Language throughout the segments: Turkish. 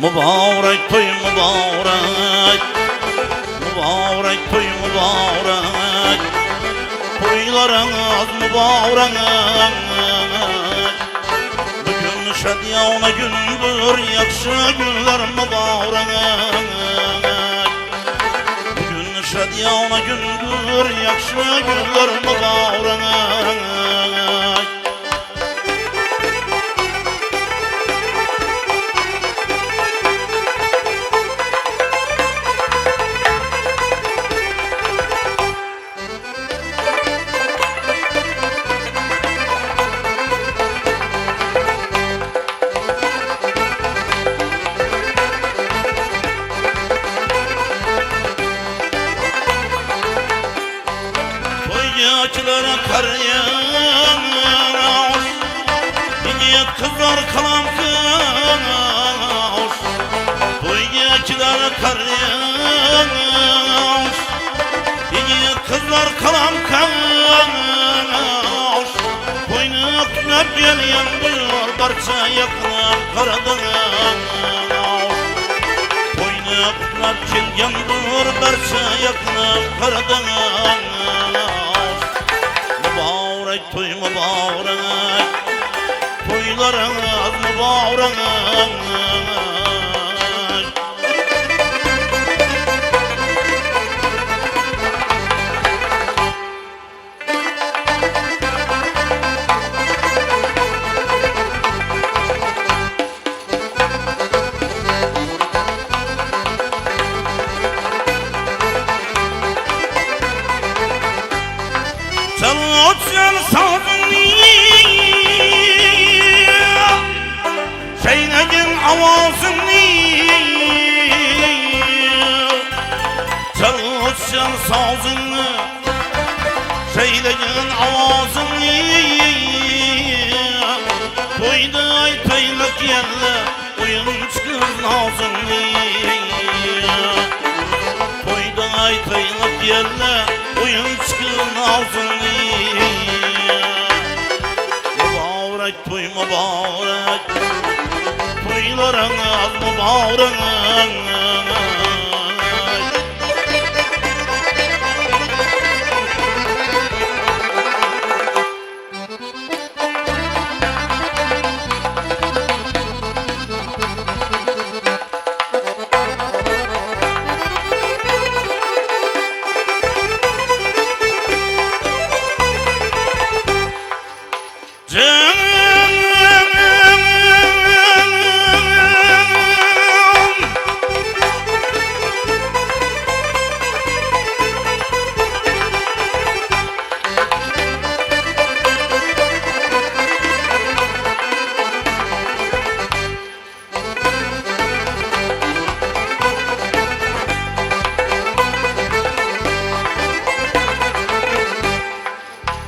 Mübarek toy mübarek, mübarek toy mübarek, toylarınız mübarek. Bugün şadiyana gündür, yakşı günler mübarek. Bugün şadiyana gündür, yakşı günler mübarek. Toyacılara kar yağar, yiğit kızlar kalam kış. Toyacılara kar yağar, yiğit kızlar kalam kış. Koynu tünep gelen bir barça yaklar karadan. Koynu tünep gelen bir barça yaklar karadan. Mübarek toy mübarek, toylarınız mübarek. Çalın sazını, söyleyin avazını. Çalın sazını, söyleyin avazını. Toyda aytaylık yerle, oyunç kız nazını. Toyda aytaylık yerle, oyunç kız nazını. Mübarek toy mübarek, toylarınız mübarek.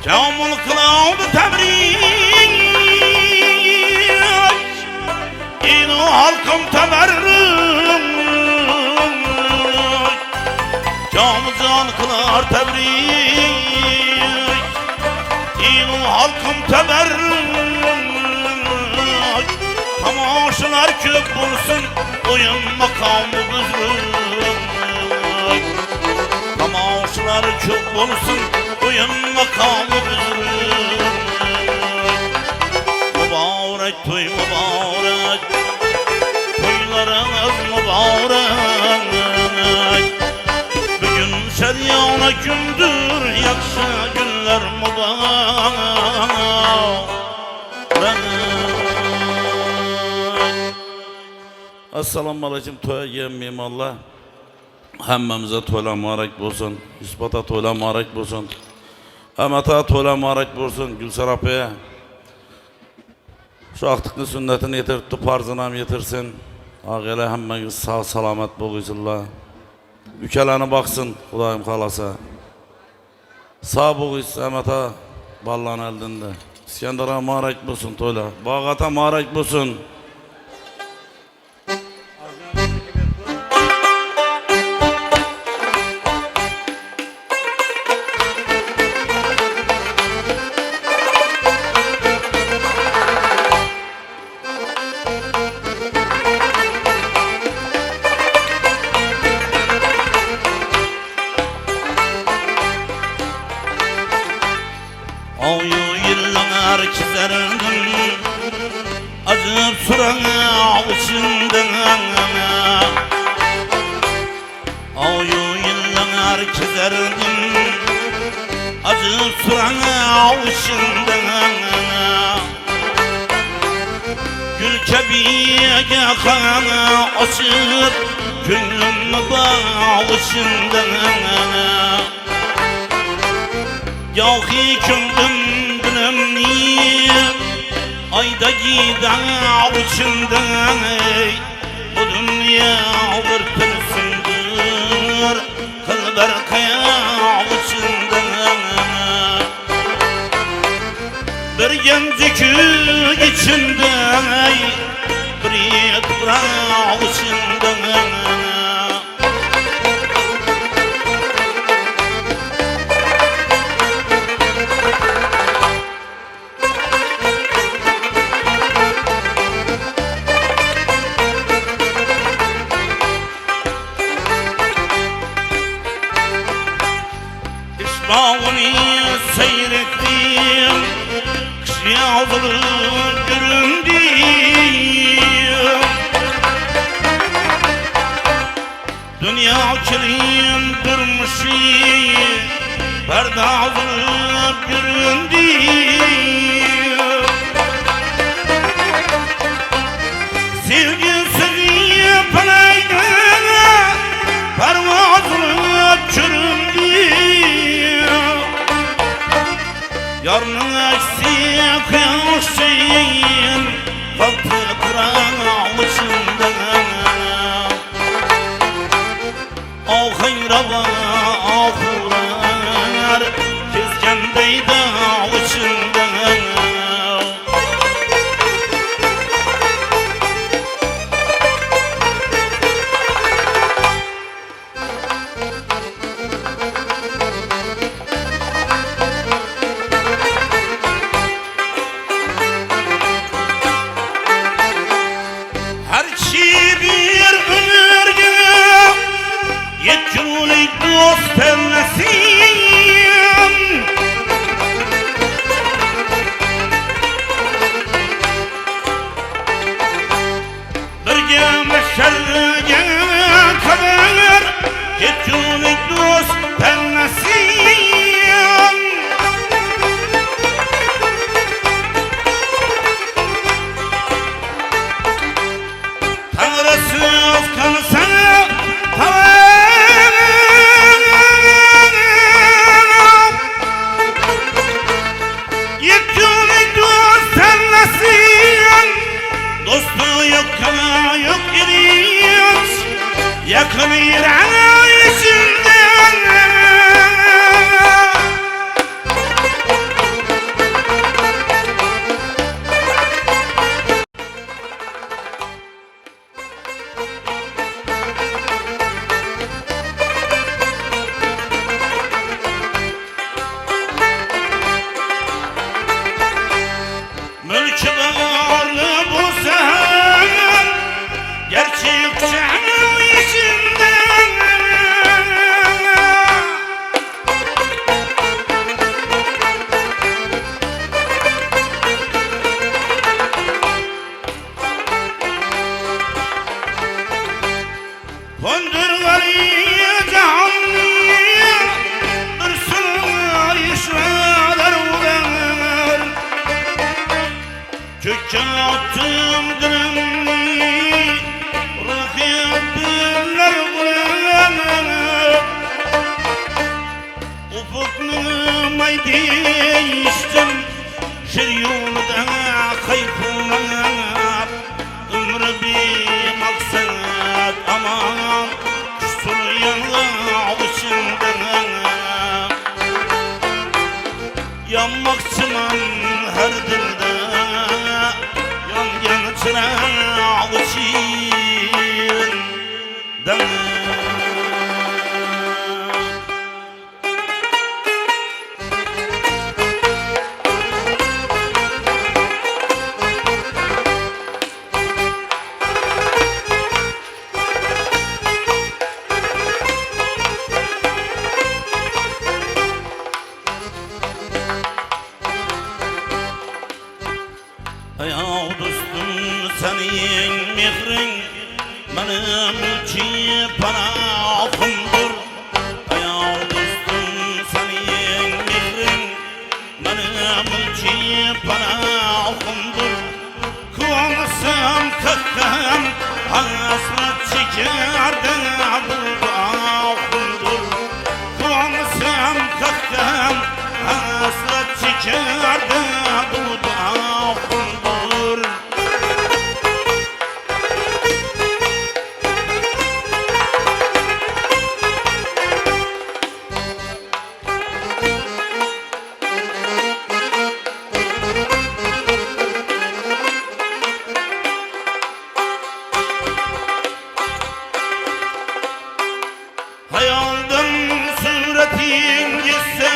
Kamul kılağdı tebrik, inu halkım teberrük. Kamuzan kılar tebrik, inu halkım teberrük. Tamaşalar köp bulsun, oyun makamı büzrük. Tamaşalar köp bulsun, oyun makamı büzrük. Mübarek toy mübarek, toylarınız mübarek. Bugün şadiyana gündür, yakşı günler mübarek. Assalamu aleyküm, toya gelmeyeyim Allah. Hemmemize toyla mübarek olsun, ispata toyla mübarek olsun. Amata toyla mübarek olsun Gülsar apaya. Şu aktıklı sünnetini yetirtti, parzınam yetirsin. Ağıyla hemmeniz sağ salamet boğuysunlar. Ülkelerine baksın Kudayım kalasa. Sağ boğuysun amata ballan eldinde. İskender'a mübarek olsun toyla. Bağata mübarek olsun. Acıp surana uçundan Oyu yıllar kezerdim Acıp surana uçundan Gül kebiyege kana açıp Gönlüm bağışından Yahi kündüm dönemni Ayda giden uçundan Bu dünya bir tülsündür Kılbar kaya uçundan Bir gencik içinden Bir yetbra uçundan İşbağını seyrettim Kış yağdırıp göründüm Dünya kirin durmuşu Perde aldırıp göründüm Sevgisiz yapılaydı Parmağını çüründüm Yarının eksik yaşayın Kalktı Kur'an uçundan Ah hayrava ahurar Kezgendeydi uçundan Yetkilik dost evlesin Birge meşerge kadar Yetkilik dost evlesin Tanrısız kalsa Dostu yok kana yok giriyor Yakın İran içinden Mülkü bağırlı bu sen Gerçek canım içinden Kondurları canlıya Bir sınır işler uğrar Kökçe attım dönümlü Ruhi abdüller bulanır Ufuklu değiştim Şer yolda kaybolar Ömrü bir maksat aman Kusur yanlı avuçundan Yanmakçıman her dilde Yangen çırağı içinden Ya dostum senin mehrin benim için panahımdır. Ayol dostum senin mehrin benim için panahımdır. Kıvansam kakam hasret çekerdim dudağımdır. Kıvansam kakam hasret çekerdim dudağımdır. Hayalden suretin gitse,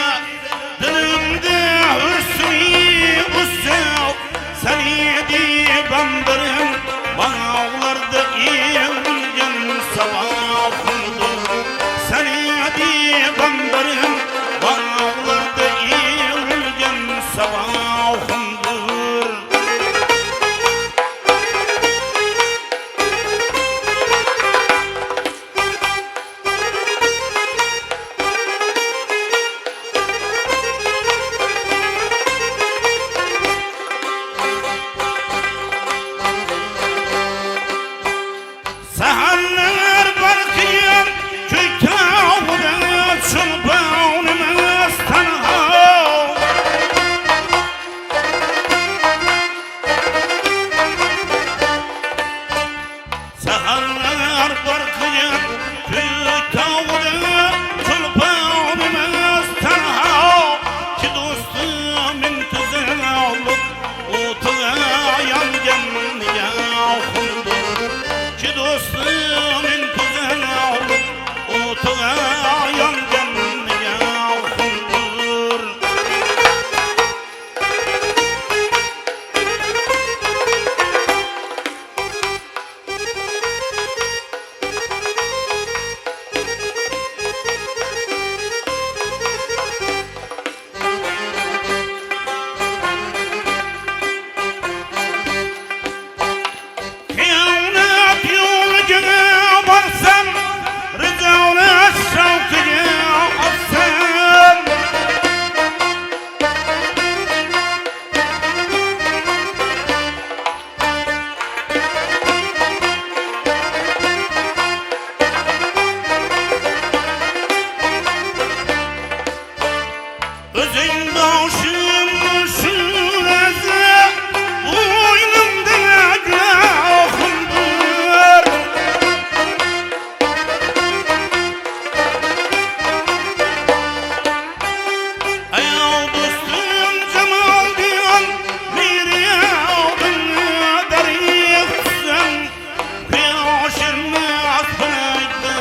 dilimde hüsnü usse. Seni edip andarım, bağlarda eğilgen sabahımdır. Seni edip andarım, bağlarda eğilgen sabahımdır. Sahanlar barkıyan köy tağına çılbağınımız tanıha. Sahanlar barkıyan köy tağına çılbağınımız tanıha. Ki dostumun tüzüne olup otuğa yangen yağındır. Ki dostumun tüzüne olup otuğa yangen yağındır. Kıyamet yoluna varsam, rızana şevkine alsam. Özün başım şurası, boynumda günahımdır. Ayol dostum Cemal diyen bir yavdını darıksın. Kıyaşırmaz payda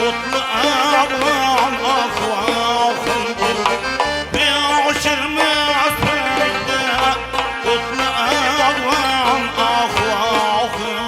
otlu ağlam ahvahımdır. Kıyaşırmaz payda otlu ağlam ahvahımdır.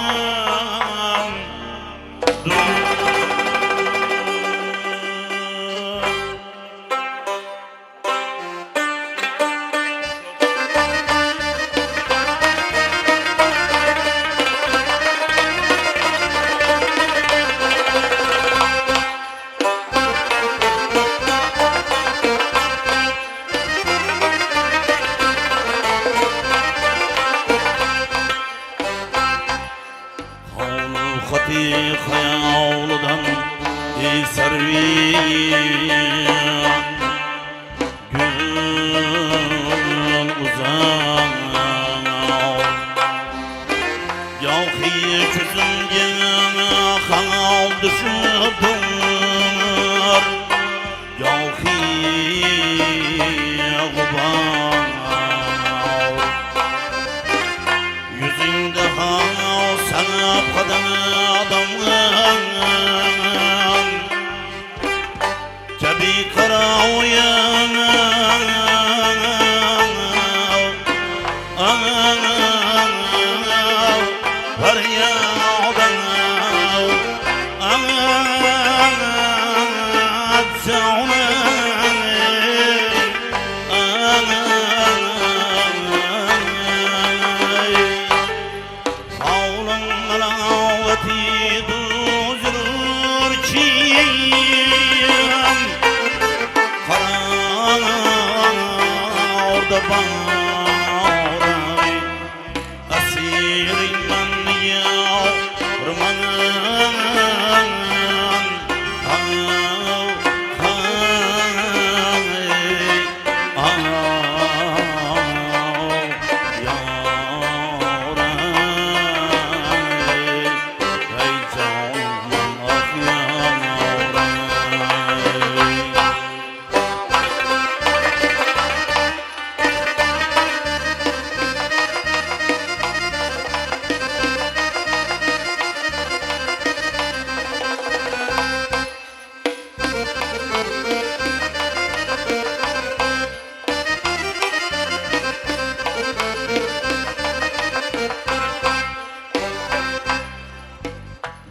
Havlu hati hayavludan serviyen gün uzan. Yavhi küzünge hav düşüdür. Yavhi guban yüzünde hav sanıp adamın. Cebi kara uyan feryadan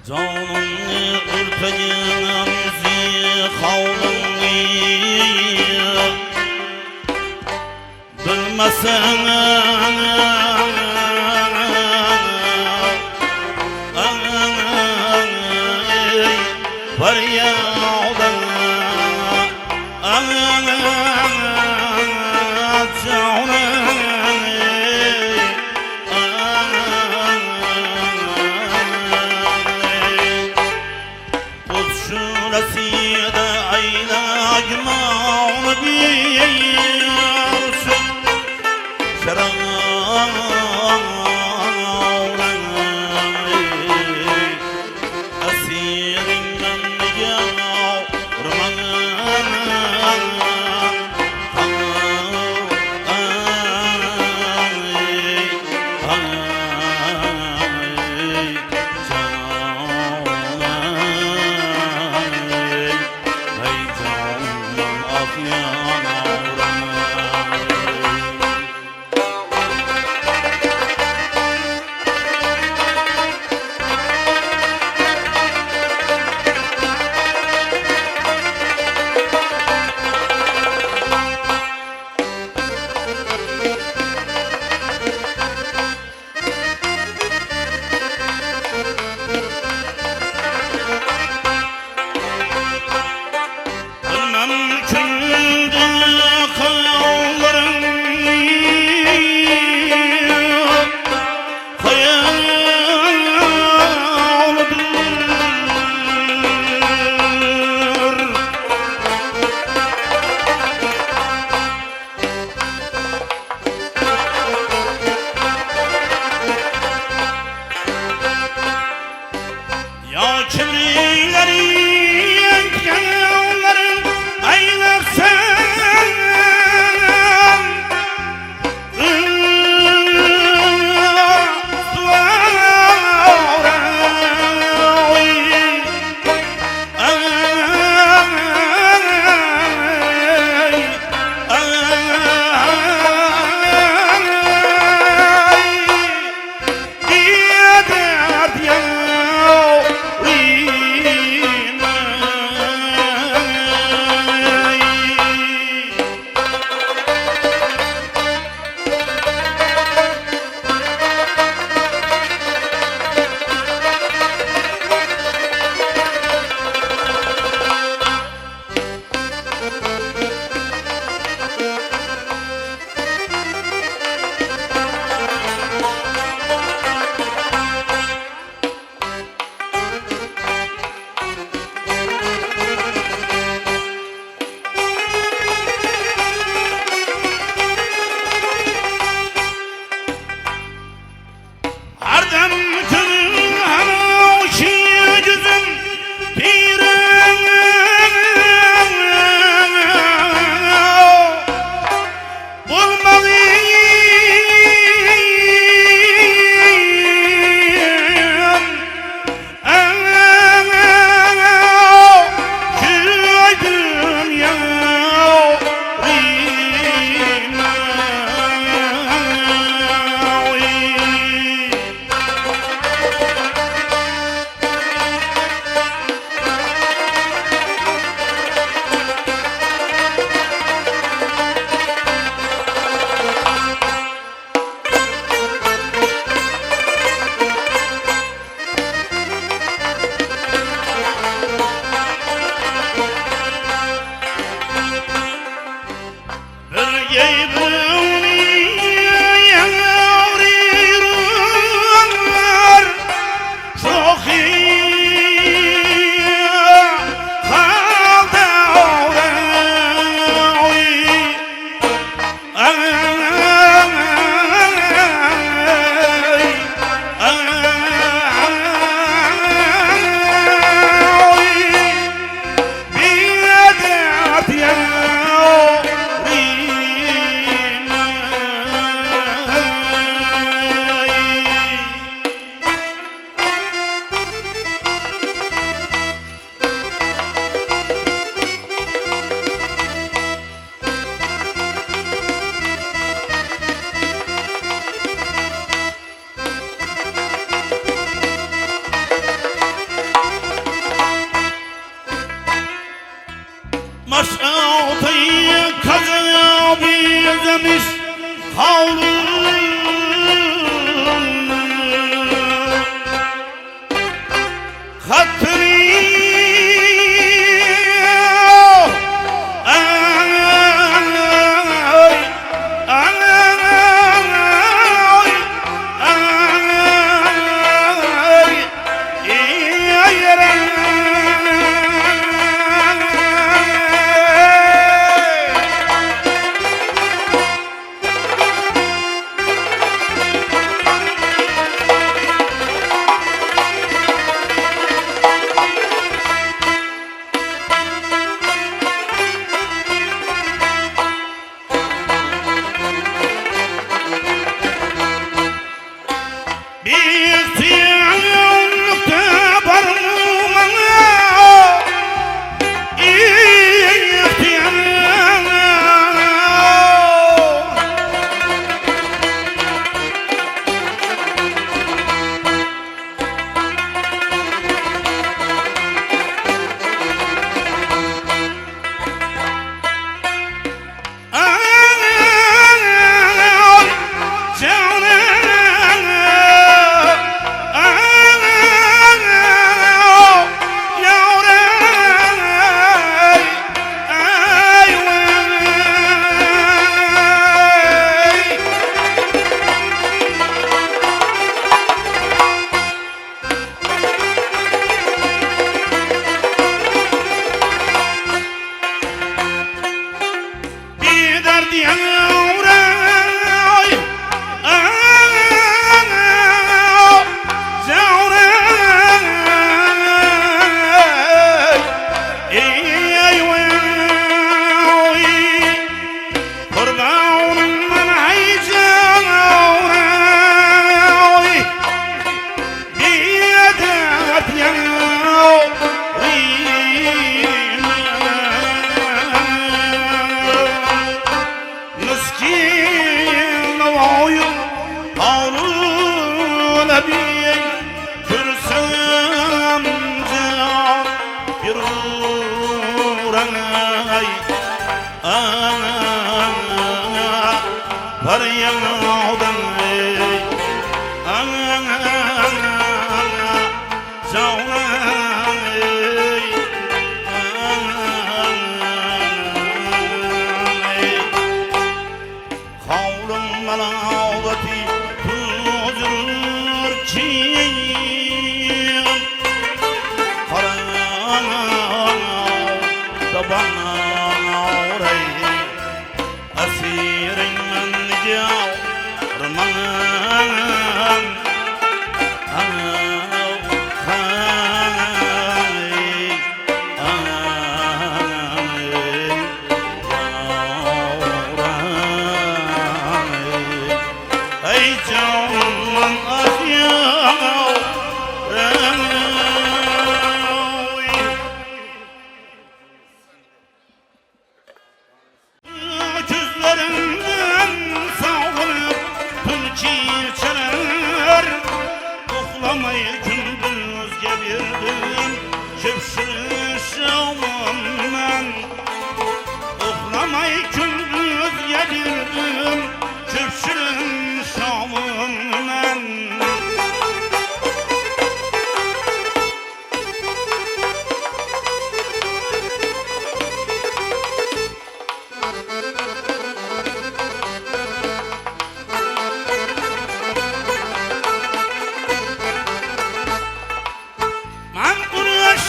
Canımı ürpegin müziği havlını bilmesen var ya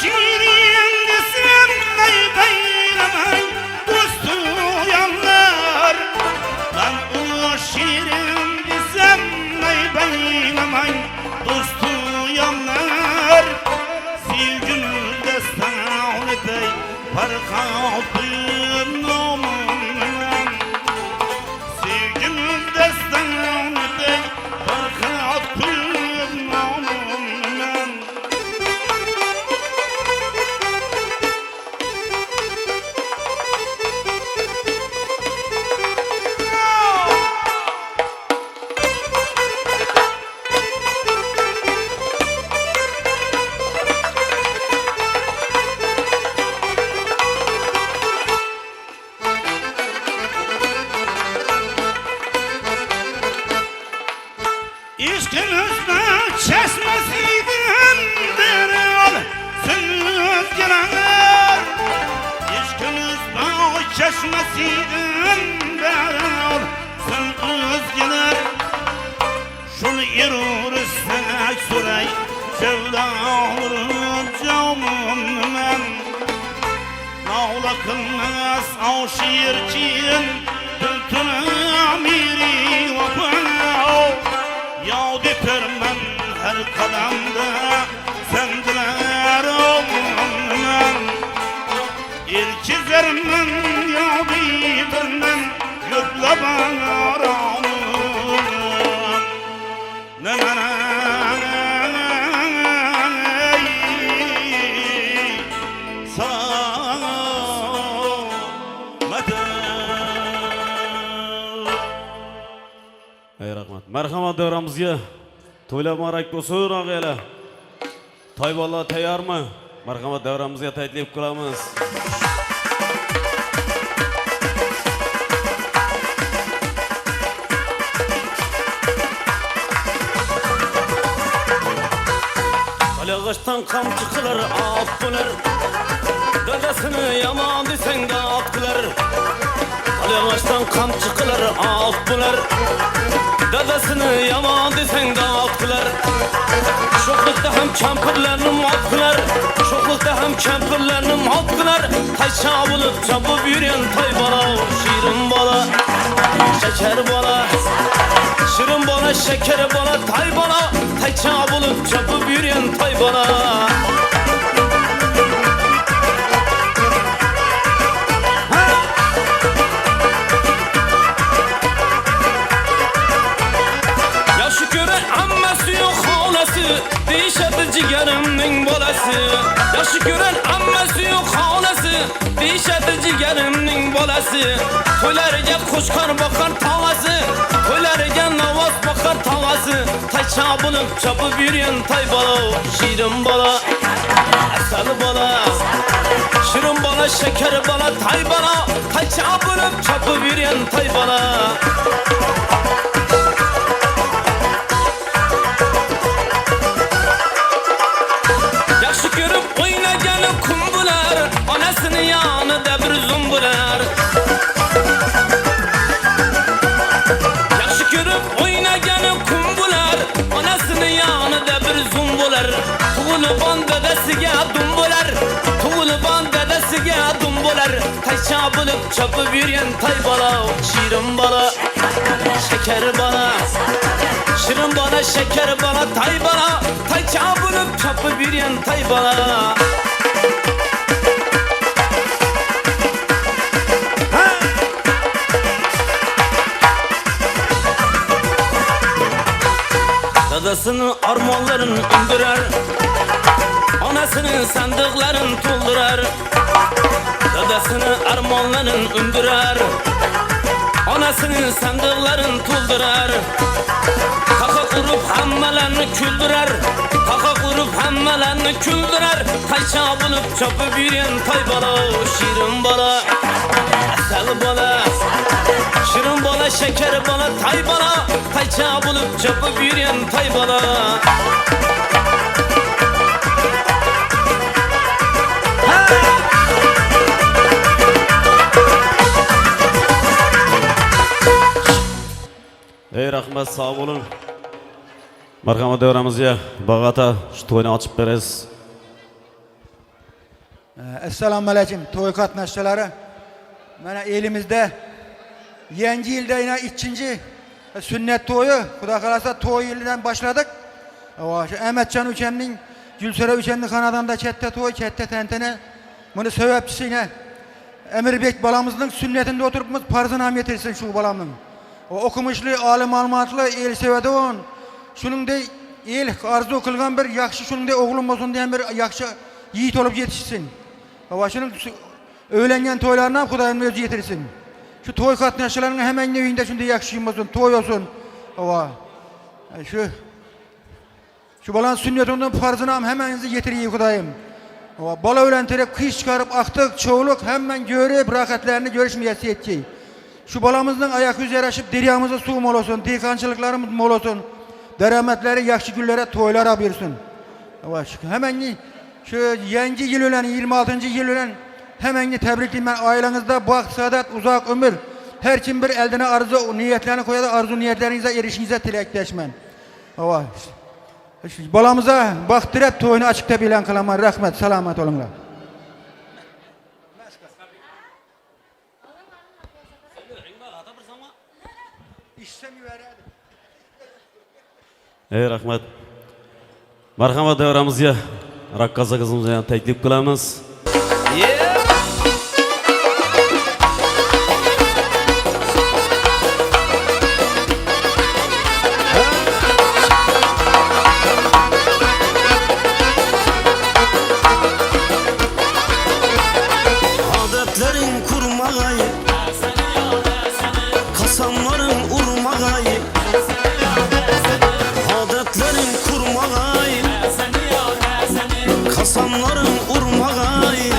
Şirin desem İçkimizden çeşmesiydim derel söz gelenler. İçkimizden çeşmesiydim derel söz gelenler. Şunu irursak suray sevdalırım camım men. Nağla kılmaz av şiirçin tültün amiri vapana. Yaud etermen her kadamda sendiler olmam. İlkizermen yaud etermen yüklaban aramım. Rahmat. Marhamat davramizga to'ylab muborak bo'lsin og'aylar. Toybola tayyormi? Marhamat davramizga taklif qilamiz. Alag'ashdan qamchi qilar, ot bo'lar. Dadasini yomon desang da ot qilar. Alag'ashdan qamchi qilar, ot bo'lar. Dadasini yomon desang da ot qilar. Sho'xlikda ham kampirlarni mot qilar. Sho'xlikda ham kampirlarni mot qilar. Taycha bo'lib chopib yurgan toy bola, shirin bola, shakar bola. Shirin bola, shakar bola, toy bola. Taycha bo'lib chopib yurgan toy bola. Deyişədi cigerimning bolası. Yaşı gören ammasi yo'q xolasi. Deyişədi cigerimning bolası. To'ylariga qo'shqar boqar tog'asi. To'ylariga navoz boqar tog'asi. Taycha bo'lib chopib yurgan toy bola, shirin bola, asal bola. Shirin bola, shakar bola, toy bola. Taycha bo'lib chopib yurgan toy bola. Anasını yanında bir zumbular. Yaxşı görüp oynaganı kumbular. Anasını yanında bir zumbular. Tuğuluban dedesiga dumbular. Tuğuluban dedesiga dumbular. Taycha bo'lib chopib yurgan toy bola, shirin bola, shakar bola. Shirin bola, shakar bola, toy bola. Taycha bo'lib chopib yurgan toy bola. Dadasının armonlarını öndürer, anasının sandıklarını tuldurar. Dadasının armonlarını öndürer, anasının sandıklarını tuldurar. Kaka kurup hammalarını küldürer, kaka kurup hammalarını küldürer. Taycha bo'lib chopib yurgan toy bola, shirin bola, asal bola. Shirin bola, shakar bola, toy bola. Taycha bo'lib chopib yurgan toy bola. Ey rahmat, sağ olun. Marhamat davramizga Bag'ata shu to'yni ochib berasiz. Assalomu alaykum to'y qatnashchilari. Mana elimizde yangi yilda yana 2-chi sünnet to'yi, Xudo xolasa to'y yilidan boshladik. Shu Ahmadjon ukamning, Gulsara ukamning xonadonida katta to'y, katta tantana. Buni sababchisi Emirbek bolamizning sünnetinde o'tiribmiz, farzini ham yetirsin shu bolamning. O okumuşlu, alim ma'lumotli, el sevadigan, shuningdek el arzu qilgan bir yaxshi, shuningdek o'g'lim bo'lsin degan bir yaxshi yigit olib yetishsin. Va shuning o'ylangan to'ylarni ham Xudoyim o'zi yetirsin. Şu to'y qatnashchilarining hammaning uyida shunday yaxshi bo'lsin, to'y olsin. Va shu bolanın sünnetinden farzini ham hammangizni yetireyim Xudoyim. Va bola bilan terib qish chiqarib, aqtiq, cho'vliq hamman ko'rib, rohatlarini ko'rishmayasi etki. Şu balamızın ayak yüzü yaraşıp deryamızda su mol olsun, dekançılıklarımız mol olsun. Derametleri yakşı günlere, toylara buyursun. Hemen şu yeni yıl ölen, 26. yıl ölen hemen tebrikliyim ben ailenizde bak, saadet, uzak ömür. Her kim bir eldine arzu niyetlerini koyar, arzu niyetlerinize erişinize tilekleşmen. Balamıza baktırıp toyunu açıkta bilen kılaman. Rahmet, selamet olunlar. Rahmet. Marhamat davramızga rakkaza kızımıza teklif kılamiz. Adetlerin kurmagayı, kasanların urmagayı. Adetlerin kurmagayı, kasanların urmagayı.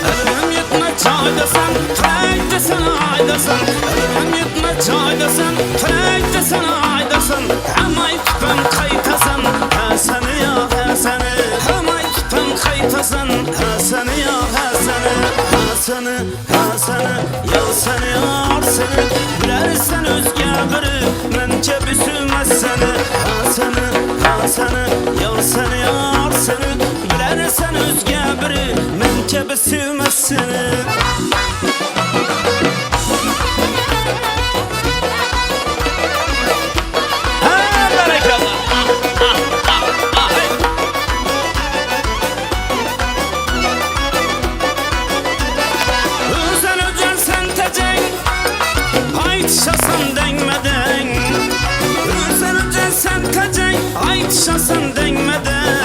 Elim yetme çay desen, trek desen ay desen. Elim yetme çay desen, trek desen ay desen. Hemen tüpen kaytasan, seni ya seni. Hemen tüpen kaytasan, seni ya seni. Seni ya seni yar seni. Bilersen özge biri, mence büsümez seni. Seni ya seni yar seni. Bilersen özge biri, mence büsümez seni. Şasan denmeden, sen önce sen tecek, aytşasın denmeden.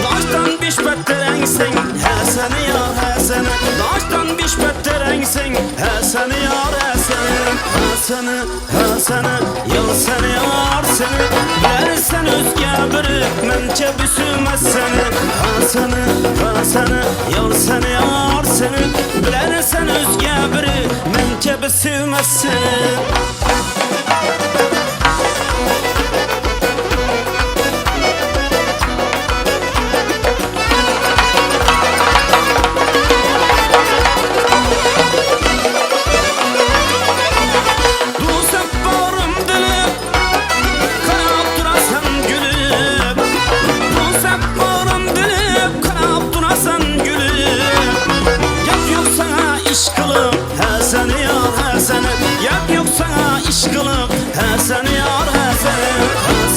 Daştan bişbet derengsen, seni ya seni. Daştan bişbet derengsen, seni ya seni. Seni ya seni yar seni. Versen özge biri, mence büsümez seni. Seni ya seni yar seni. Versen özge biri, mence büsümez seni.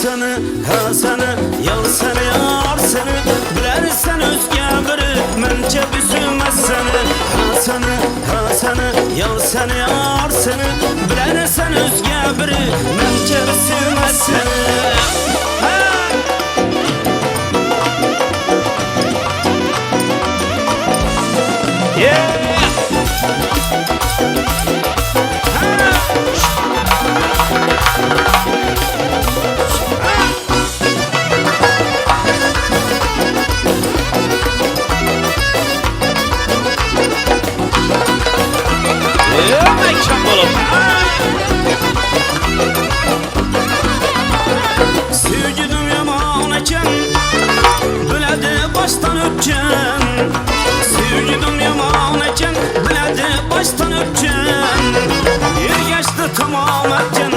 Seni yar seni yar seni yar seni. Bilersen özge biri, mence büsümez seni. Seni yar seni yar seni. Bilersen özge biri, mence büsümez seni. Sevgilim yaman eken, biledi baştan öpken. Sevgilim yaman eken, biledi baştan öpken. Yer geçti tamam etken,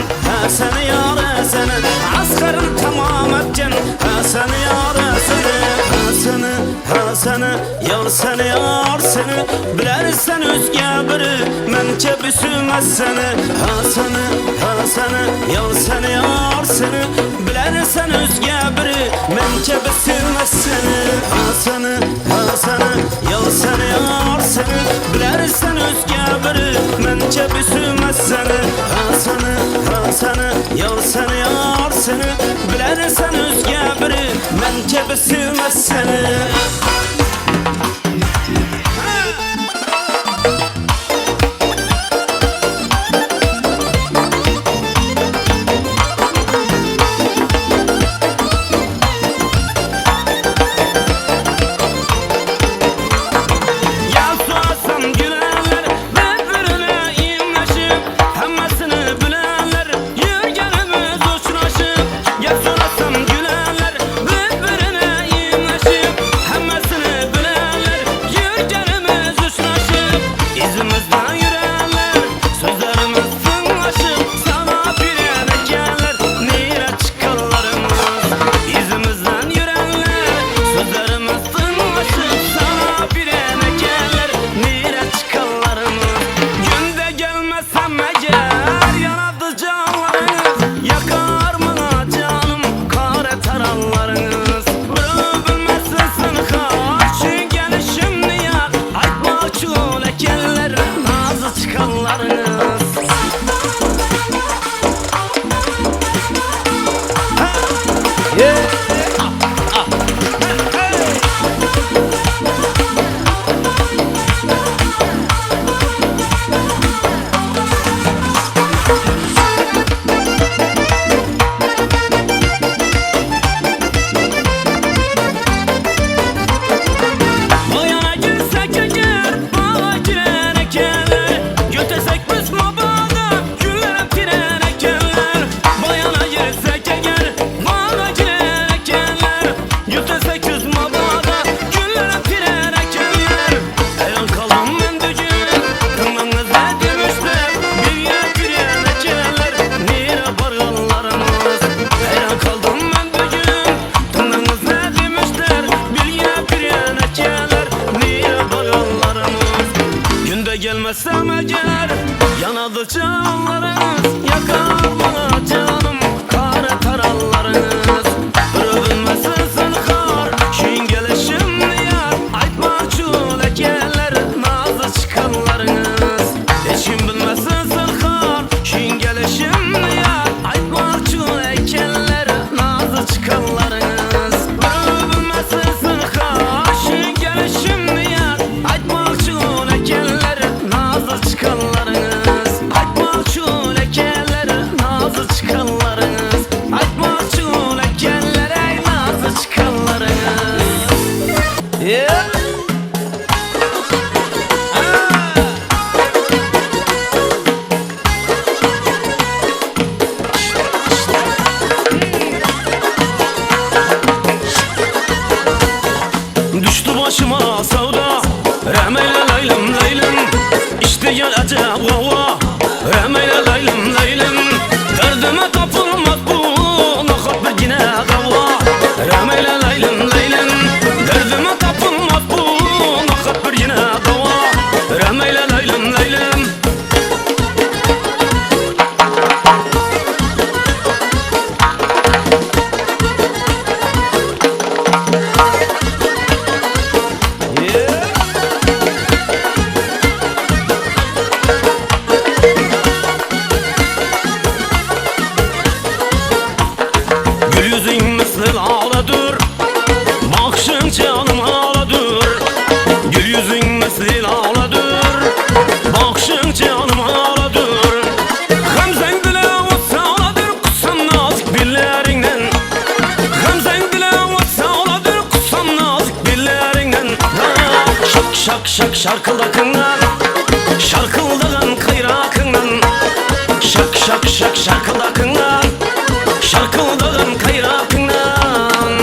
seni yar seni. Askarın tamam etken, seni yar seni. Seni yar seni yar seni. Bilersen özge biri, mence büsümez seni. Seni yar seni yar seni. Bilersen özge biri, mence büsümez seni. Seni yar seni yar seni. Bilersen özge biri, mence büsümez seni. Seni yar seni yar seni. Bilersen özge biri, mence büsümez seni. Bayana girsek eğer bağa girer ekerler. Götürsek biz mabada güller pirer ekerler. Bayana girsek eğer bağa girer ekerler. Götürsek biz mabada güller pirer ekerler. Hayran kaldım ben bugün kınanızda demişler. Bir yer pirer ekerler. Nere barganlarımız. Hayran kaldım ben bugün kınanızda demişler. Bir yer pirer ekerler. Nere barganlarımız. Günde gelmezsem eğer yanadı canlarınız. Yakar bana canım kara tarallarınız. Bir bilmesin sınıkar şin gelişim yar. Aytmak çul ekerler nazı çıkanlarınız. Eşim bilmesin sınıkar şin gelişim yar. Aytmak çul ekerler nazı çıkanlarınız. Bir bilmesin sınıkar şin gelişim yar. Aytmak çul ekerler nazı çıkanlarınız. Aytmak çul ekerler nazı çıkanlarınız. Aytmak çul ekerler ey nazı çıkanlarınız. Yeah. Düştü başıma savda Remeyle leylim leylim İşte gel acep hava Remeyle leylim leylim Derdime kapılmaz bu Nakat bir yine kava Remeyle leylim leylim Derdime kapılmaz bu Nakat bir yine kava Remeyle leylim leylim Gül yüzün misli ağladır Bakışın canım ağladır Gül yüzün misli ağladır Bakışın canım ağladır Gamzen dile vatsa ağladır Kutsam nazik billerinden Gamzen dile vatsa ağladır Kutsam nazik billerinden Şak şak şak şarkıldakından Şarkıldagan kıyrakından Şak şak şak şarkıldakından Şarkıldagan kayrakından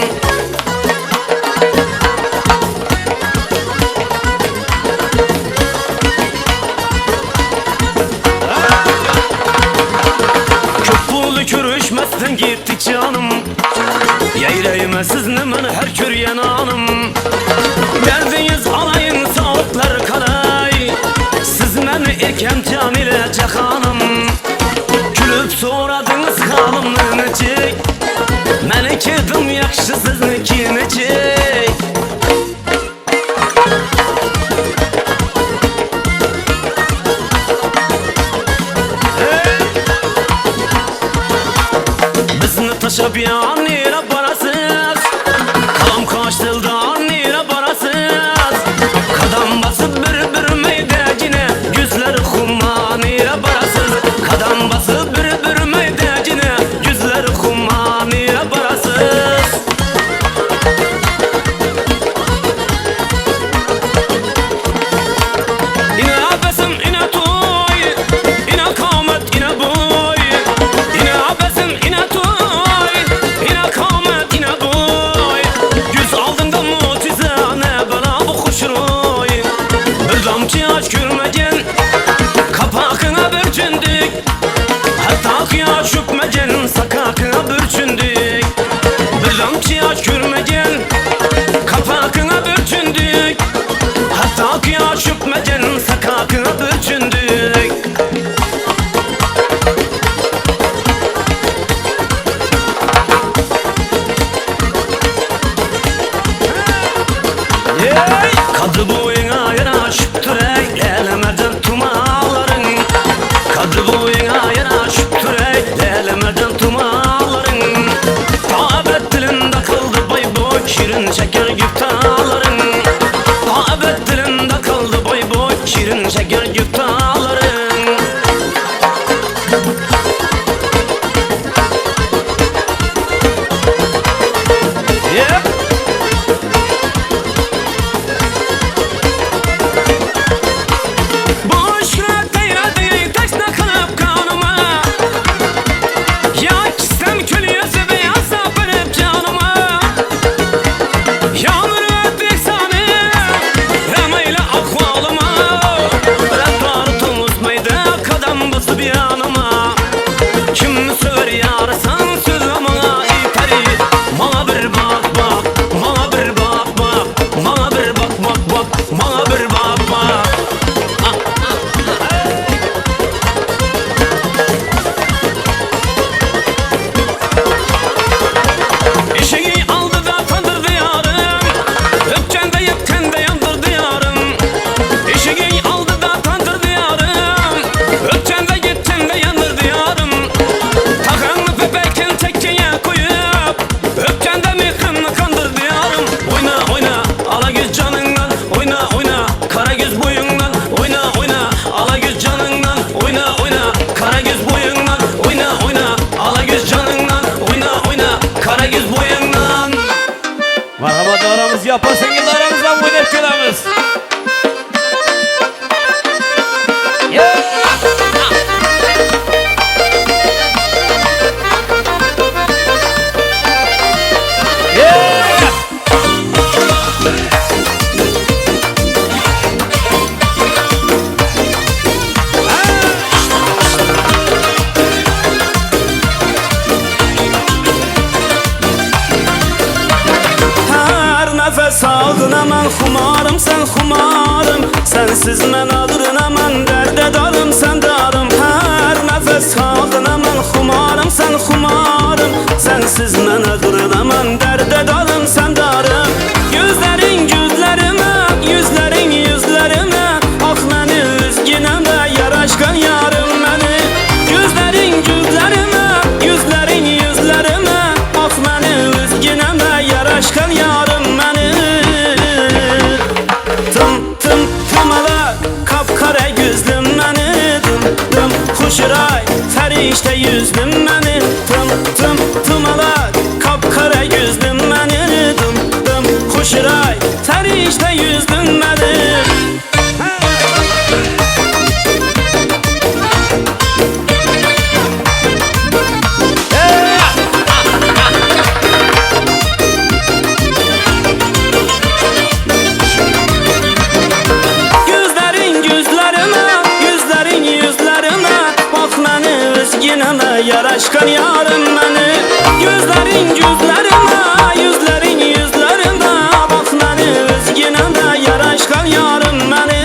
Köp buldu körüşmezden gittik canım Yeyreyime siz nemen her köryen anım Derdiniz alayın sağlıklar kalay Siz meni erken camile cahanım Gülüp soradınız halımlı necik Meni kedim yakşı sizniki necik Bizni taşıp yan nere barasız Kalam kaçtıldan nere barasız Kadam basıp bir meydecine Yüzleri humma nere barasız Kadam basıp bir meydecine Yüzleri humma nere barasız İne abesim ine toy İne kamet ine boy İne abesim ine toy İne kamet ine boy Yüz aldığında mucize ne bana bu kuşroy Bir damcı aç görmegen Kapakına bürçündük Hatta kıya çökmegen Sakakına bürçündük Bir damcı aç görmegen Kapakına bürçündük Hatta kıya çökmegen Sakakına bürçündük Kadı boyuna yanaşıp türek Lelemeden tumaların Kadı boyuna yanaşıp türek Lelemeden tumaların Tabet dilin şirin şeker güftaların. Muhabbet dilimde kaldı boy boy, şirin şeker güftaların. Yaparsın yıllarımızdan bu nefçelerimiz. Nefes aldığına mən xumarım, sən xumarım. Sənsiz mən adırına mən dərdə darım, sən darım. Hər nəfəs aldığına mən xumarım, sən xumarım. Sənsiz mən adırına mən dərdə darım, sən darım. Gözlərin gözlərimə, yüzlərin yüzlərimə. Ax məni üzgünəmə, yaraşqan yarım məni. Gözlərin gözlərimə, yüzlərin yüzlərimə. Ax məni üzgünəmə, yaraşqan yarım məni. Kapkara gözlüm məni, dım xuşray fəriştə yüzlüm məni, tımalak kapkara gözlüm məni, dım xuşray fəriştə yüzlüm məni. Yaraşqan yarım məni. Gözlərin gözlərimə, yüzlərin yüzlərimə. Bax məni özginəmə, yaraşqan yarım məni.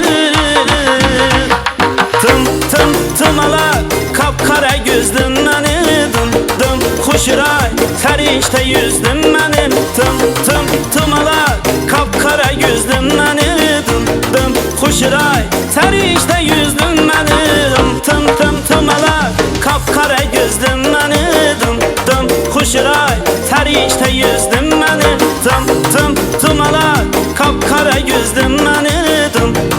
Tımalak kapkara gözlüm məni, dım xuşray fəriştə yüzlüm məni. Tımalak kapkara gözlüm məni, dım xuşray fəriştə yüzlüm məni. Tımalak kapkara gözlüm məni, dım xuşray fəriştə yüzlüm məni. Tımalak kapkara gözlüm məni,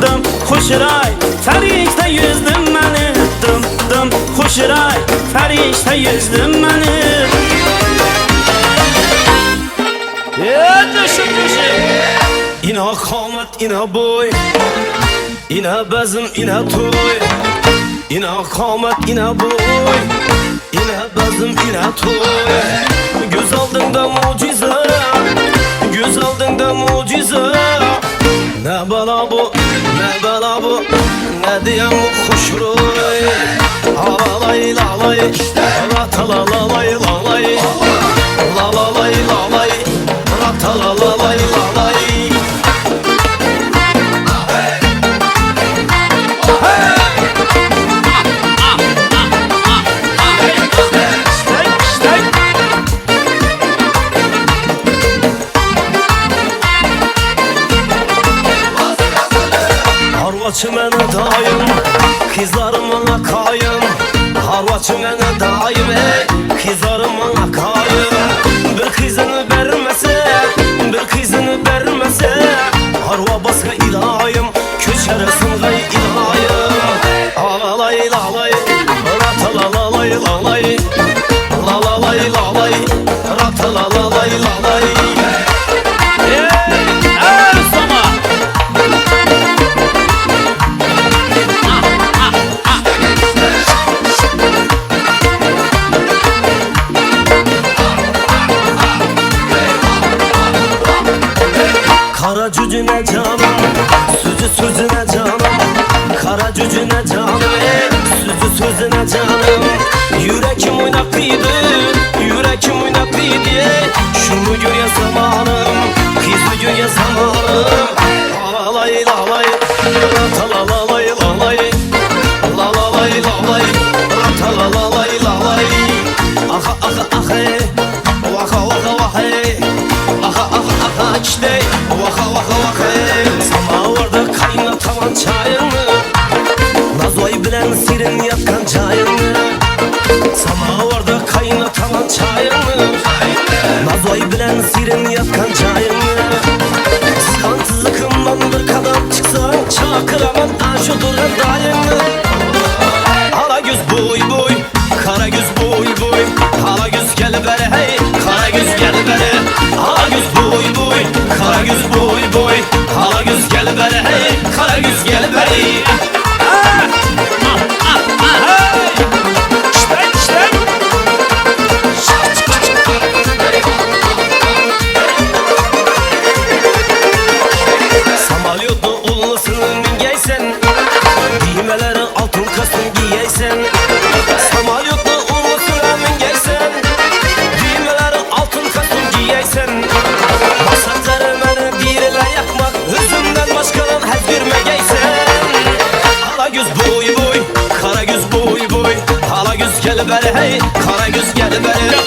dım xuşray fəriştə yüzlüm məni. Dım xuşray fəriştə yüzlüm məni. İna qamat, ina boy, ina bazm, ina toy. İna qamat, ina boy, ina bazm, ina toy. Göz aldığında mucize, göz aldığında mucize. Ne bala bu, ne bala bu, ne diyem bu xuşroy. Alalay lalay, ratalalalay lalay, lalalay lalay, ratalalalay lalay. Harvaçı mənə dayım, kızlarım ona kayım. Harvaçı mənə dayım, kızlarım ona kayım. Bir kızını verməsə, bir talalalay lalay. Sama. Kara cücüne canım, sözüne canım. Kara cücüne canım, sözüne canım. Yürekim oynaklıydı, yürekim oynaklıydı. Şunu gör ya zamanım, kızı gör ya zamanım. Lalay lalay, talalalay lalay. Lalay lalay, talalalay lalay. Aha aha aha, vaka vaka vaka. Aha aha aha işte, vaka vaka vaka. Samavarda kaynataman çayını, Nazoy bilen serin yakkan çayını. Samavarda kaynataman çayını, Nazoy bilen serin yakkan çayını. Kıskançlıkımdan bir kadam çıksan, çakıramam aşu duran dayını. Hala göz boy boy, kara göz boy boy. Hala göz gel bere hey, kara göz gel bere. Hala göz boy boy, kara göz boy boy. Hala göz gel bere hey, kara göz gel bere. Samalyotlu ullusunu giysen, düğmeleri altın kastın giysen. Samalyotlu ullusunu giysen, düğmeleri altın kastın giysen. Masakları beni birle yakmak, hüzünden başkadan hez görme giysen. Hala göz boy boy, kara göz boy boy. Hala göz gel beri hey, kara göz gel beri.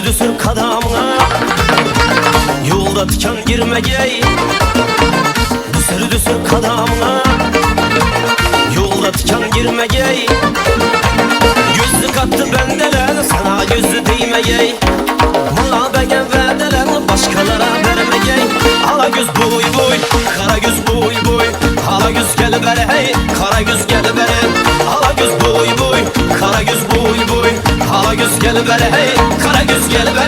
Düsür kadamına, yolda tikan girmegey. Düsür kadamına, yolda tikan girmegey. Gözlük attı bendeler, sana gözü değmegey. Mala begen verdeler, başkalara vermegey. Hala göz boy boy, kara göz boy boy. Hala göz gel bere hey, kara göz gel bere. Hala göz boy boy, kara göz boy boy. Hala göz gel bere hey, kara göz gel bere.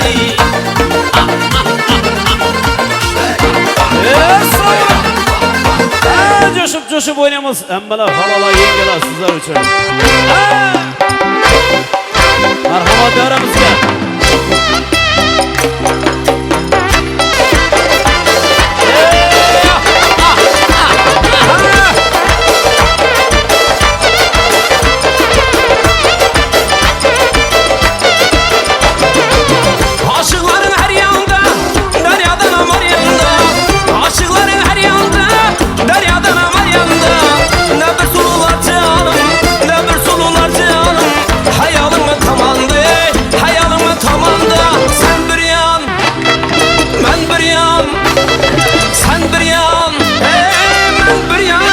Coşup oynayamaz. Embeler, halalar, yengeler sizler için. Merhamet aramızda. Aşıkların her yanında, deryadan amar yanında. Aşıkların her yanında, deryadan amar yanında. Ne bir sulular canım, ne bir sulular canım. Hayalımı tamandı, hayalımı tamandı. Sen bir yan, ben bir yan. Sen bir yan, ben bir yan.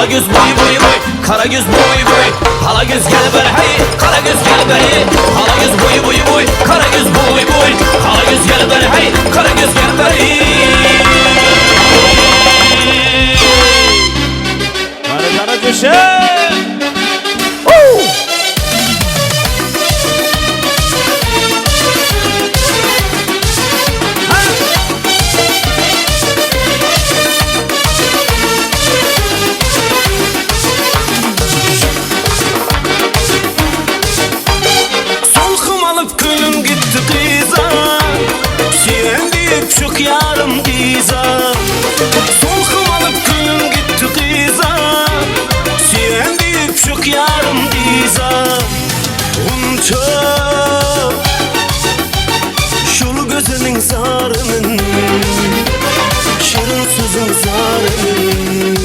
göz boy boy boy, kara göz boy boy. Hala göz gel beri hey, kara göz gel beri. Hala göz boy boy boy, kara göz boy boy. Hala göz gel beri hey, kara göz gel beri. Kara köşe. Solkum alıp gülüm gitti kıza, Süyendik çok yarım kıza. Solkum alıp gülüm gitti kıza, Süyendik çok yarım kıza. Unça şulu gözünün zarının, şirin sözün zarının.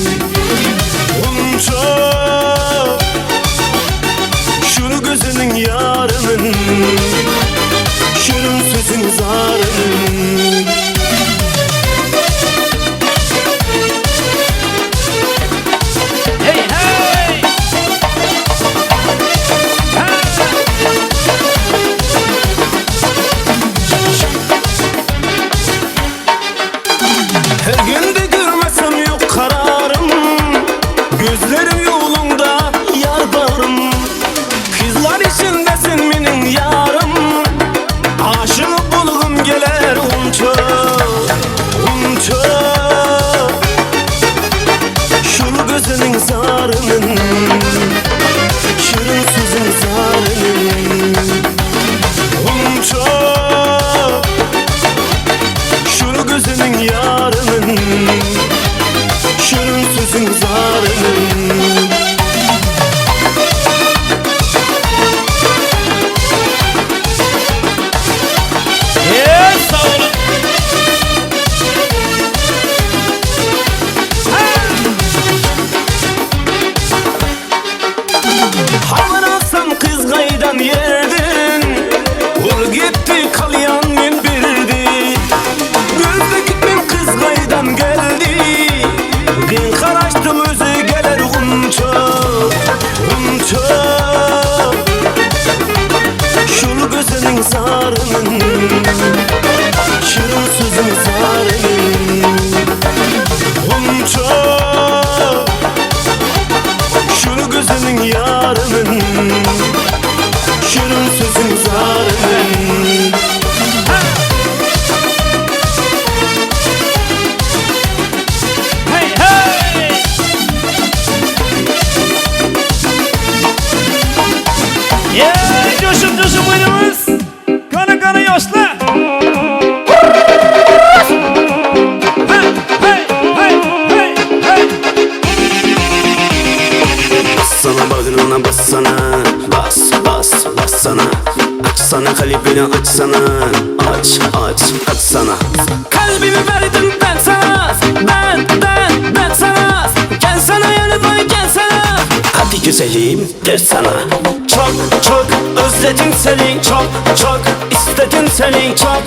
Unça şunu gözünün yarının, şirin sözün zarının. Hey hey. Her gün de görmesem yok kararım, gözlerim yolunda yar bağrım. Kızlar içindesin benim yarım, aşık bulğum geler unça, unça. Şunu gözünün zarının, şirin sözün zarının. Unça şunu gözünün yarının, şirin sözün zarının. Yes, sağ olun. Havan alsam kız gaydan yerdin, ul gitti kalyan min birdi. Gözde gitmem kız gaydan geldi, gün karaştım özü geler unça, unça. Şunu gözünün zarının, şirin sözün zarının. Unça şunu gözünün yarının, şirin sözün zarının. Hey hey. Yeah, coşun coşun oynamız. Kana yaşlı. Hey hey hey hey hey. Bassana bağrına bassana, bas bas bassana. Açsana kalbini açsana, aç sana. Kalbimi verdim ben sana, ben sana. Gel sana yanıma gel sana. Hadi güzelim gel sana. Çok özledim seni, çok istedim seni, çok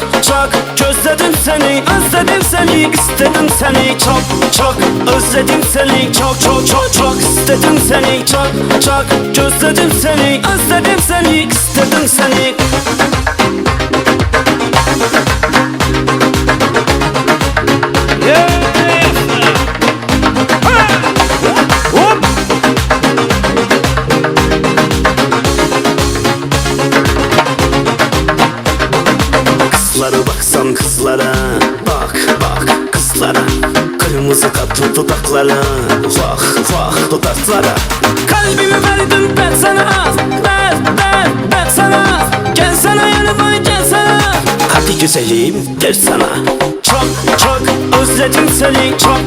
gözledim seni, özledim seni, istedim seni, çok özledim seni, çok istedim seni, çok gözledim seni, özledim seni, istedim seni. Yeah. Hop. Kızlara baksan kızlara, bak kızlara. Kırmızı katlı dudaklara, vah dudaklara. Kalbimi verdim ben sana, ben sana. Gel sana yanıma gel sana. Hadi güzelim gel sana. Çok özledim seni, çok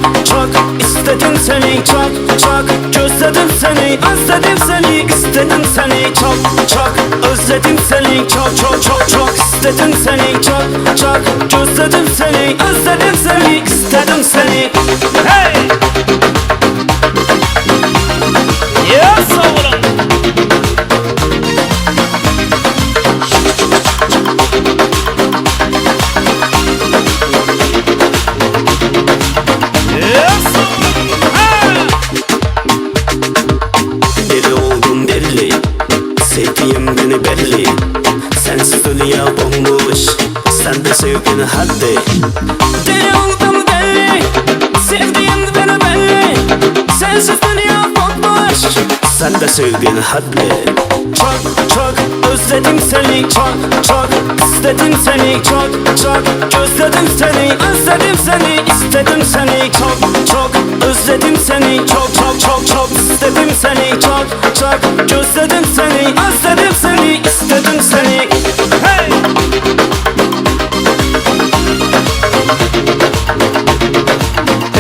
istedim seni, çok gözledim seni, özledim seni, istedim seni, çok özledim seni, çok istedim seni, çok gözledim seni, özledim seni, istedim seni. Hey. Yes, sağ olun. Yes, sağ olun. sevgini haddi. Deyaldım deli, sevdiğin beni belli. Sensiz dünya bomboş, sen de sevgini haddi. Çok çok özledim seni, çok çok istedim seni, çok çok gözledim seni, özledim seni, istedim seni, çok çok özledim seni, çok çok çok çok istedim seni, çok çok gözledim seni, özledim seni, istedim seni. Hey!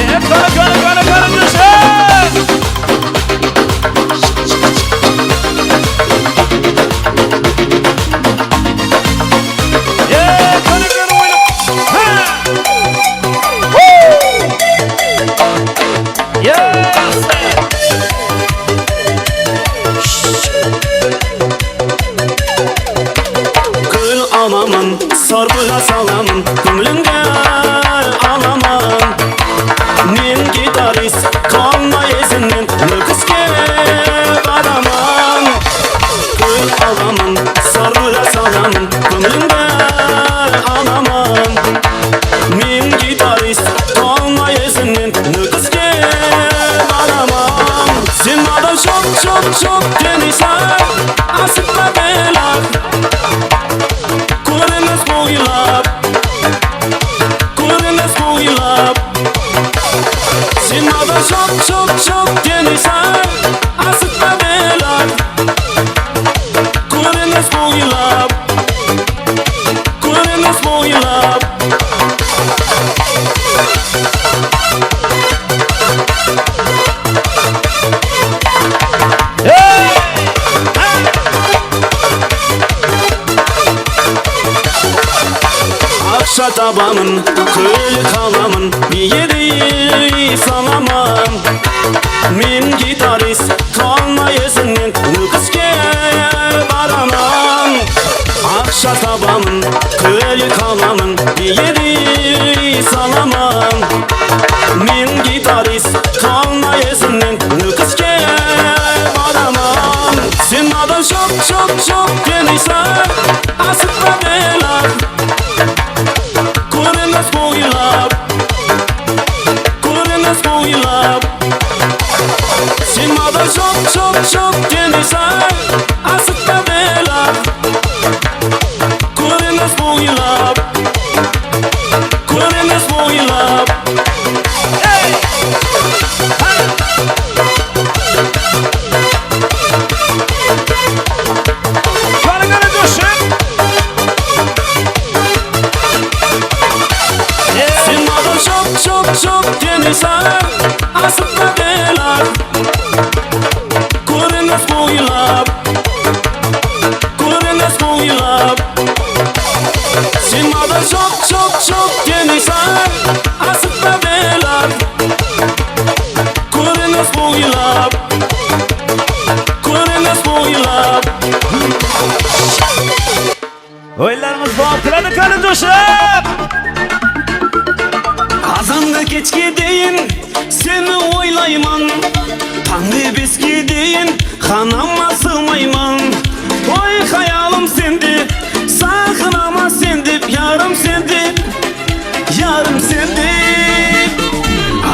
Hep kara düşün. Gül alamın, sarpıla salamın, gümlünge alamın. Men gitarist, kalma ezinden, nüküske varamın. Gül alamın, sarpıla salamın, gümlünge alamın. Men gitarist, kalma ezinden, nüküske varamın. Sen bana çok çok çok denizler, asıkla belar. Kullanılmaz boyulap, kullanılmaz boyulap. Sen bana çok çok çok denizler, asıkla belar. Kullanılmaz boyulap, kullanılmaz boyulap. Akşa tabanın, köylü kalamın, bir yeri salamam. Men gitarist, kalma ezinden, nüküske varamam. Akşa tabanın, köylü kalamın, bir yeri salamam. Men gitarist, kalma ezinden, nüküske varamam. Sen bana çok çok çok denizler, asıkla belar. Kullanılmaz boyulap, kullanılmaz boyulap. Sen bana çok çok çok denizler, asıkla belar. Kullanılmaz boyulap, kullanılmaz boyulap. Hey! Hey! Kara düşün. Sen bana çok çok çok denizler, asıkla belar. Kullanılmaz boyulap, kullanılmaz boyulap. Sen bana çok çok çok denizler, asıkla belar. Kullanılmaz boyulap, kullanılmaz boyulap. Oylarımız bağırtıladı kara düşün. Azanda geçki deyin, seni oylayman. Tanrı beski deyin, kanama sığmayman. Oy hayalım sendi, sakın ama sendi. Yarım sendi, yarım sendi.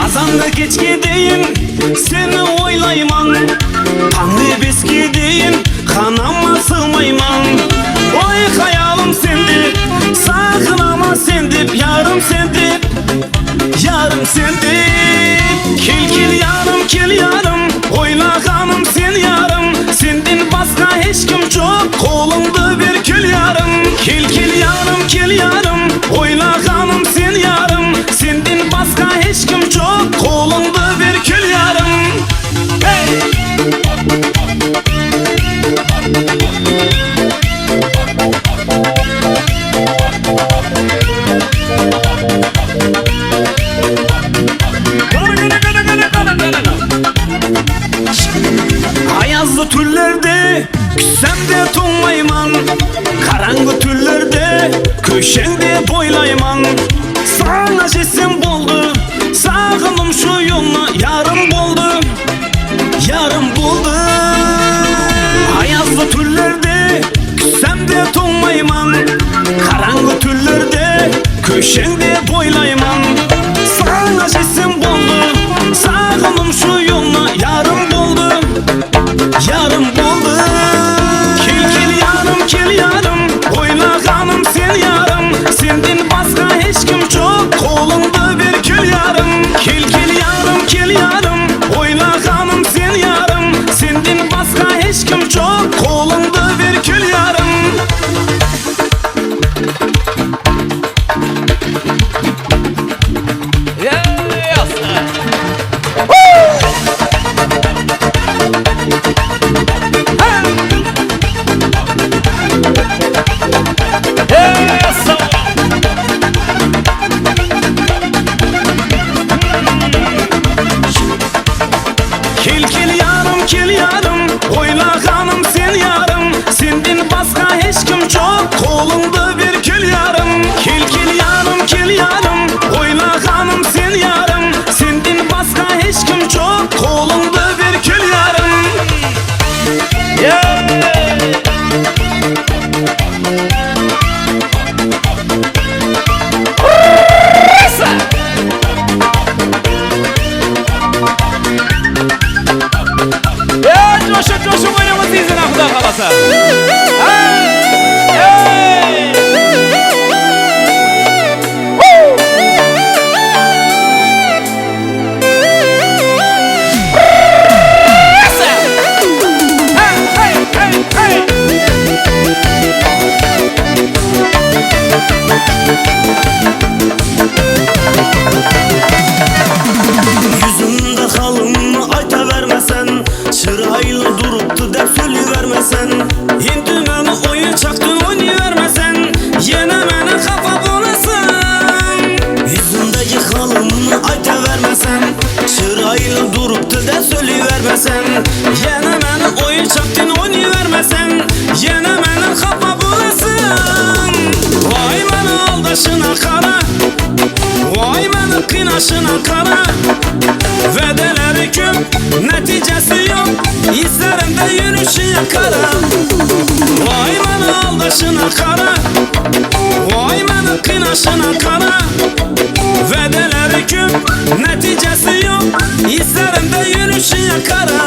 Azanda geçki deyin, seni oylayman. Tanrı beski deyin, kanama sığmayman. Oy hayalım sendi, sakın ama sendi. Yarım sendi, yarım sendi. Kil kil yarım, kil yarım. Oyla hanım sen yarım. Senden başka hiç kim çok, kolumda bir kül yarım. Kil kil yarım, kil yarım. Oyla hanım sen yarım. Senden başka hiç kim çok, kolumda bir kül yarım. Hey! Ayazlı türlerde küsemde tonmayman. Karanlık türlerde köşende boylayman. Sana cesim buldu, sağınım şu yolunu. Yarım buldu, yarım buldu. Ayazlı türlerde küsemde tonmayman. Karanlık türlerde Şimdi boylayman sana cisim buldu. Sağınım şu yoluna yarım buldu. Yarım buldu. Kil yarım kil yarım. Oylağanım sen yarım. Sendin başka hiç kim çok. Kolunda bir kül yarım. Kil yarım kil yarım. Oylağanım sen yarım. Sendin başka hiç kim çok. Kolunda bir kül yarım. Kil yarım kil yarım. Oylağanım sen yarım. Sendin başka hiç kim çok. Kolunda bir kül yarım. Kil yarım kil yarım. Oylağanım sen yarım. Sendin başka hiç kim çok. Kolunda bir kül yarım. Coşup coşup oynamaz izine Kuda kalasa. Hey! Hey! Woo! Hey, hey, hey, hey! Yüzümde halımı ayta vermesen, çırayla duruptu dep söylüvermesen, indi meni oyuncaktın oynayıvermesen, yine meni kafa bulasın. Yüzümdeki halımı ayta vermesen, çırayla duruptu dep söylüvermesen, yine meni oyuncaktın oynayıvermesen, yine meni kafa bulasın. Vay meni aldaşına kara, vay meni kınaşına kara. Vedeleri küp, neticesi yok. İzlerimde yürüyüşü yakara. Vay bana aldaşına kara, vay bana kınaşına kara. Vedeleri küp, neticesi yok. İzlerimde yürüyüşü yakara.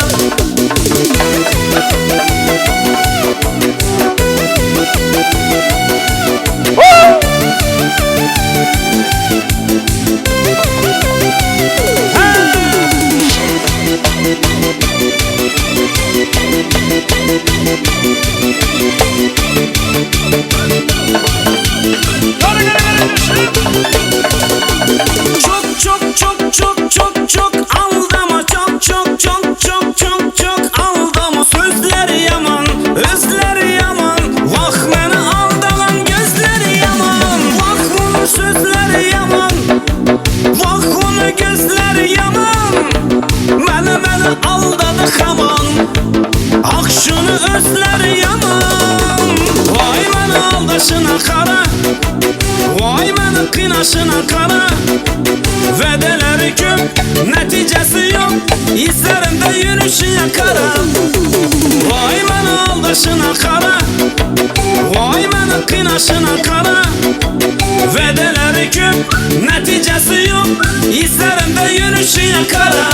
Çok çok çok çok çok çok aldama, çok çok çok çok çok çok aldama. Sözleri yaman, özleri yaman. Vah beni aldalan gözleri yaman. Vah bunun sözleri yaman, vah onun gözleri yaman. Məni aldadı xaman, akşını özleri yaman. Vay beni aldaşına kara, vay beni kınaşına kara. Vedeleri küp, neticesi yok. İzlerimde yürüyüşü yakara. Vay beni aldaşına kara, vay beni kınaşına kara. Vedeleri küp, neticesi yok. İzlerimde yürüyüşü yakara.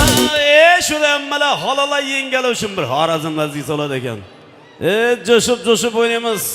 Şurada emmala halala yengel için bir harazım laziz oladı eken. Coşup coşup oynayamaz.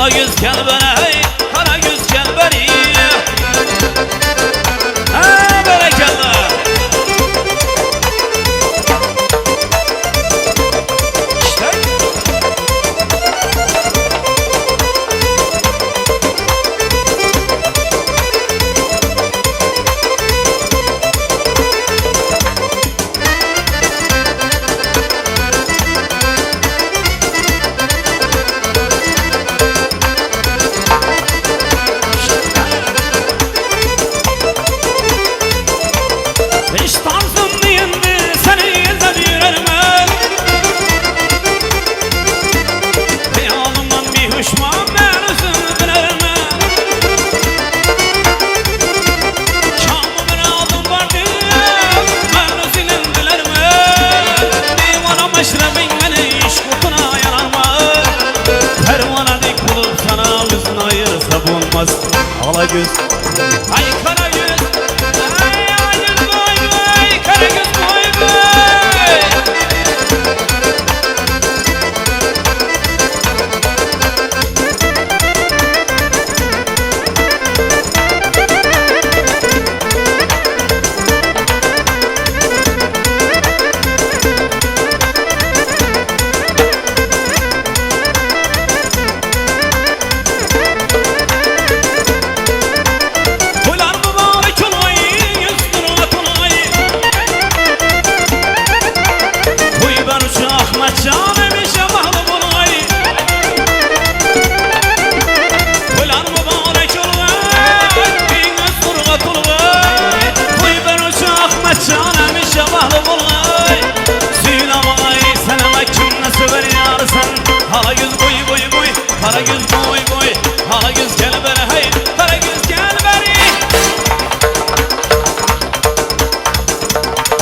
Hala göz gel bana hey, kara göz gel beni. Ha berekallah. Hiç tarzım değildi seni izlediğime. Hayalımdan bir huşma ben özümü bilerim. Kamımın adım vardı ben özünün dilerim. Divana meşrebin beni iş kutuna yarar. Pervana dik bulup sana yüzünü ayırsa bulmaz. Hala göz ay kara göz. Karagöz boy boy. Ulan mübarek olay, yüz durat olay. Ben uçu Ahmet canım işe bağlı bulay. Ulan mübarek olay, bin göz durgat olay. Ben uçu Ahmet canım işe bağlı bulay. Söylemay seneme kim ne sever yarsan. Hala göz boy boy boy, kara göz boy boy. Hala göz gel beri hey, kara göz gel beri.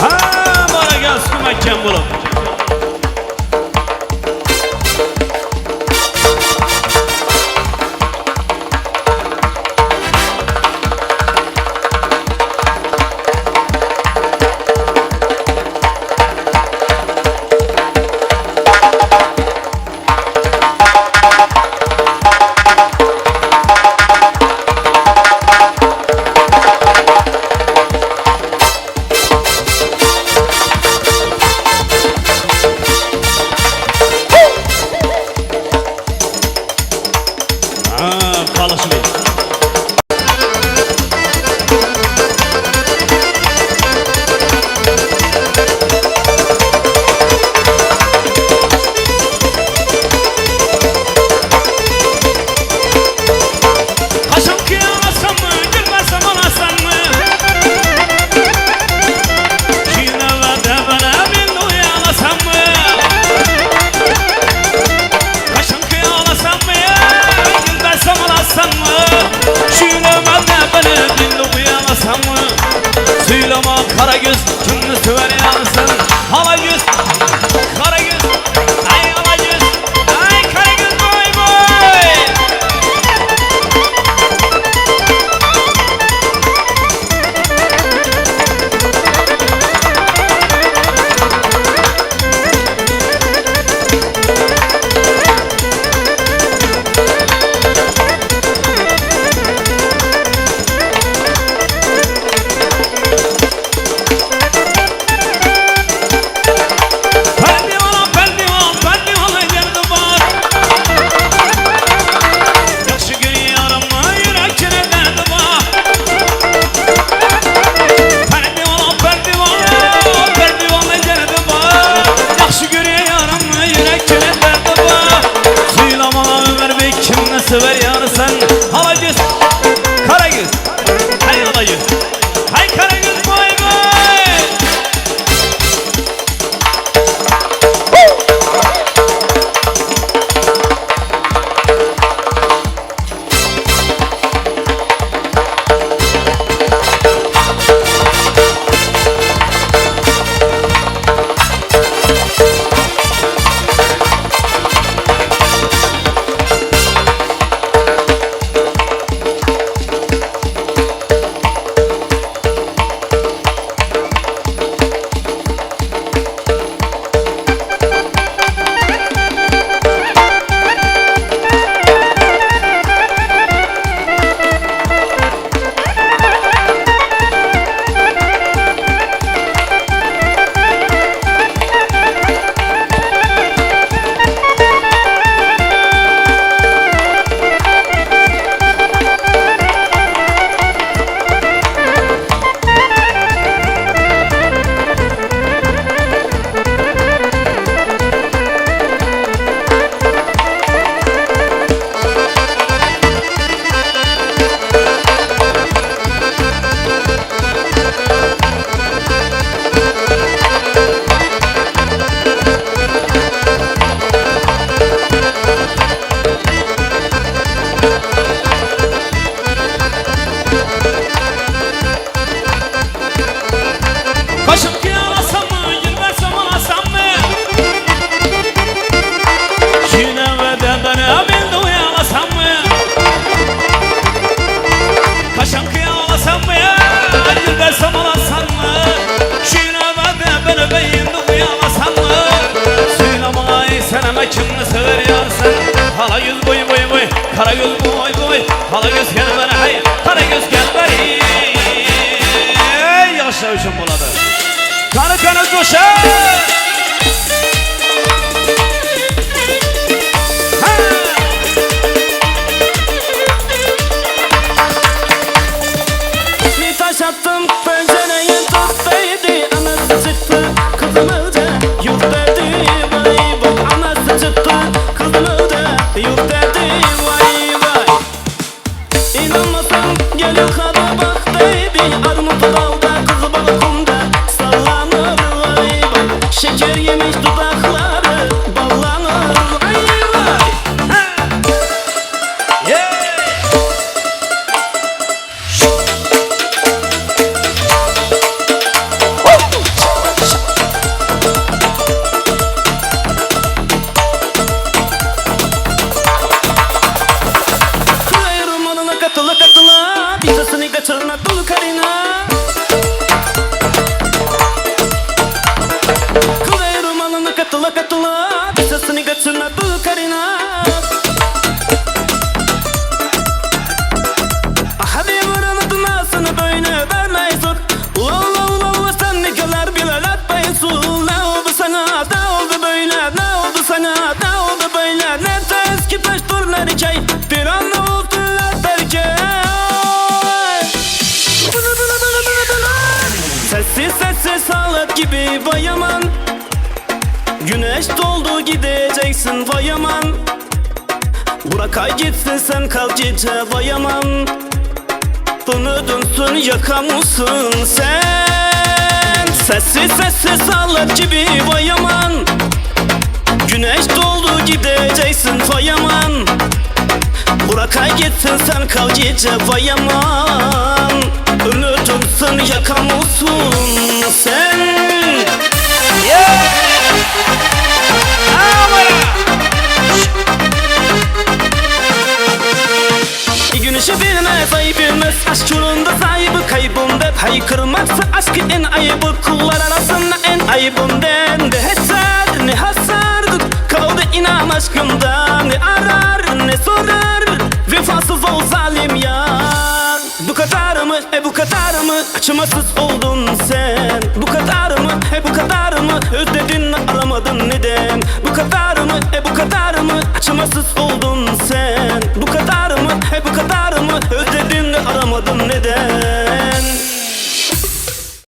Ha bana göz kumakken bulup. Kalaşmayın. Kaşım ki alasam mı, gülmezsem alasam mı? Yine ve de bana bin uyalasam mı? Kaşım ki alasam mı, gülmezsem alasam mı? Şüyleme de bana bin uyalasam mı? Söyleme kara göz, kimini söver yansın? Hala göz, kara göz, ay hala göz, ay kara göz boy boy. Karagöz boy boy Karagöz gel bana hey Karagöz gel bana hey Yaşa üçün buladı Kanı kanı coşa Bir taş attım pencereyi tut değdi. Anası çıktı kızım öde yurt dedi. Vay vay anası çıktı kızım öde yurt dedi. Vay vay İnanmasan gel yakada bak değdi. Armut dalda kızı balkonda sallanır. Vay vay şeker yemiş dudakları ballanır. Vay vay Kırayırım onuna katıla katıla bir sesini kaçırına dolu karina. Kırayırım onuna katıla katıla bir sesini kaçırına dolu karina. Hadi vuranı dünasını böyle vermeyiz. Ula ula ula ula sen ne kadar bile atmayısın. Ne oldu sana ne oldu böyle ne oldu sana ne oldu böyle. Nerede eski taşturlar hikaye bir anda oldular derken. Sessiz sessiz ağlat gibi vay aman. Güneş doldu gideceksin vay aman. Bırak gitsin sen kal gece vay aman. Bunu dönsün yakamışsın sen. Sessiz sessiz ağlat gibi vay aman. Güneş doldu gideceksin vay aman. Bırak gitsin sen kal gece vay aman. Unutursun yakamışsın sen. Güneşi bilmez ay bilmez aşk yolunda sahibi kaybımda. Haykırmaksa aşkı en ayıbı kullar arasında en ayıbımdan. Ne hasar ne hasardır kaldı inan aşkımda. Ne arar ne sorar vefasız ol zalim yar. Bu kadar mı bu kadar mı acımasız oldun sen.